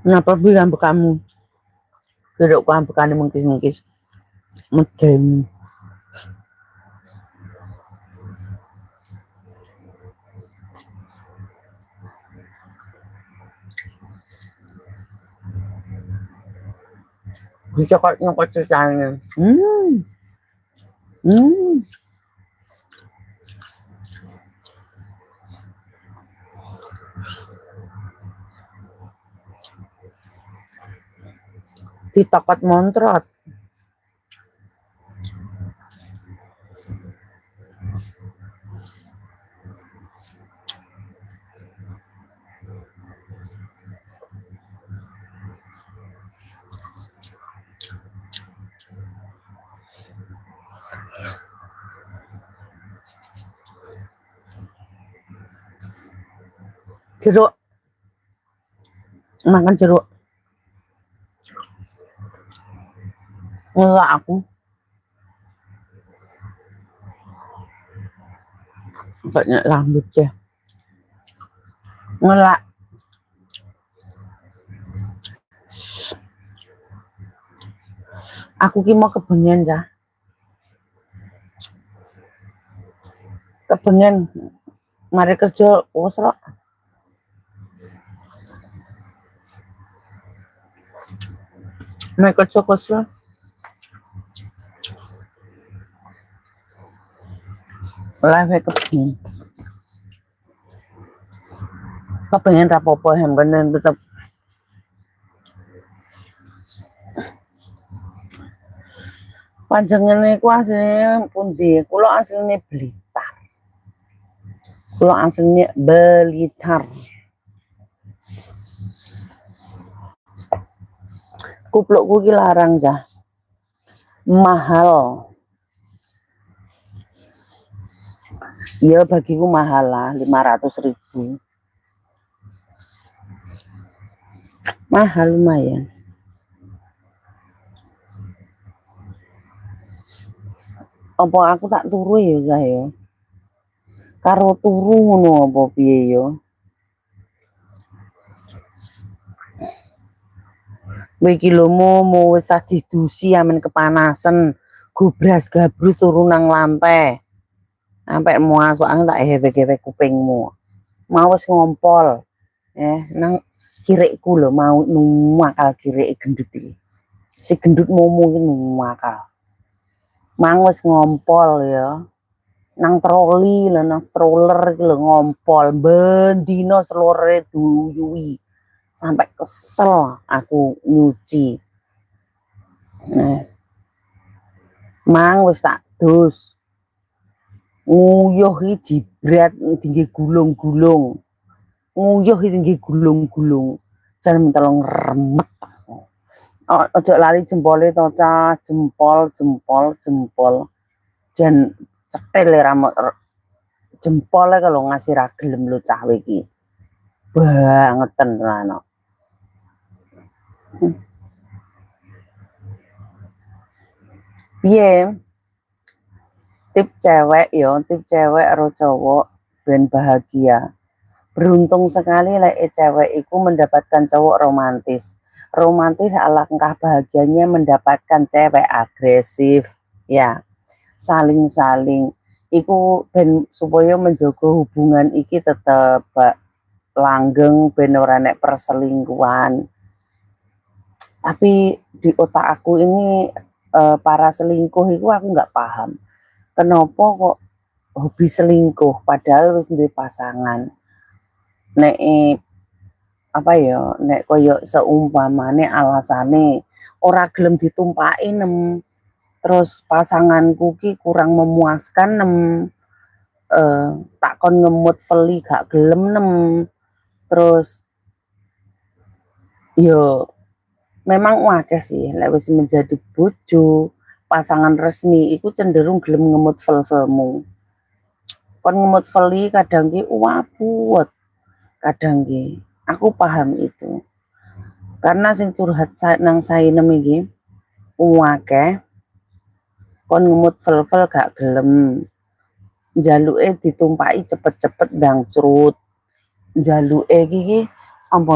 Kenapa bilang kamu? Duduk kamu bekane mungkis-mungkis. Medem. Dicokot-nyokot sisanya. Ditokot montrot. Jeruk. Makan jeruk. Ngelak aku. Banyak rambut ya. Ngelak. Aku ki mau kebengen ya. Kebengen mari kerja wes rok. Mari kerja kesel. Live kebengen. Kepengen rapopo yang bener tetep panjenengane ku asline pundi? Kula asline Blitar. Kula asline Blitar. Kuplukku ki larang cah. Mahal. Ya bagiku mahal lah 500.000. Mahal lumayan. Apa aku tak turu ya saya? Karo turu ngono apa piye ya? Iki lho mau wis didusi amen kepanasan, gobras gabrus turu nang lantai. Sampai masuk angin tak hewek-hewek kupingmu. Mau wis ngompol. Nang kirikku lho mau numakal kirik gendut iki. Si gendut momo iki numakal. Mang wis ngompol ya. Nang troli lho nang stroller iki lho ngompol bendino selore duyui. Sampai kesel aku nyuci. Mang wis tak dus. Nguyuh iki jibrat tinggi gulung-gulung. Nguyuh iki tinggi gulung-gulung. Jan mentolong remet. Ojo lali jempole to cah, jempol. Jan cetil jempole kalau ngasih ra gelem lho cah iki. Bangeten tenan. Piye? Tip cewek karo cowok ben bahagia. Beruntung sekali lek cewek itu mendapatkan cowok romantis. Romantis alangkah bahagianya mendapatkan cewek agresif. Ya, saling-saling. Iku ben supaya menjaga hubungan iki tetep langgeng ben ora nek perselingkuhan. Tapi di otak aku ini para selingkuh itu aku nggak paham. Kenapa kok hobi selingkuh padahal wis duwe pasangan. Nek apa ya, nek koyo seumpamane alasane ora gelem ditumpaki terus pasanganku ki kurang memuaskan tak kon ngemut veli gak gelem terus yo memang akeh sih lek wis menjadi bojo pasangan resmi iku cenderung gelem ngemut vel-velmu. Kon ngemut veli kadang ki wabut. Kadang ki aku paham itu. Karena sing curhat nang sainem iki akeh. Kon ngemut vel-vel gak gelem. Njaluke ditumpaki cepet-cepet ndang crut. Njaluke iki apa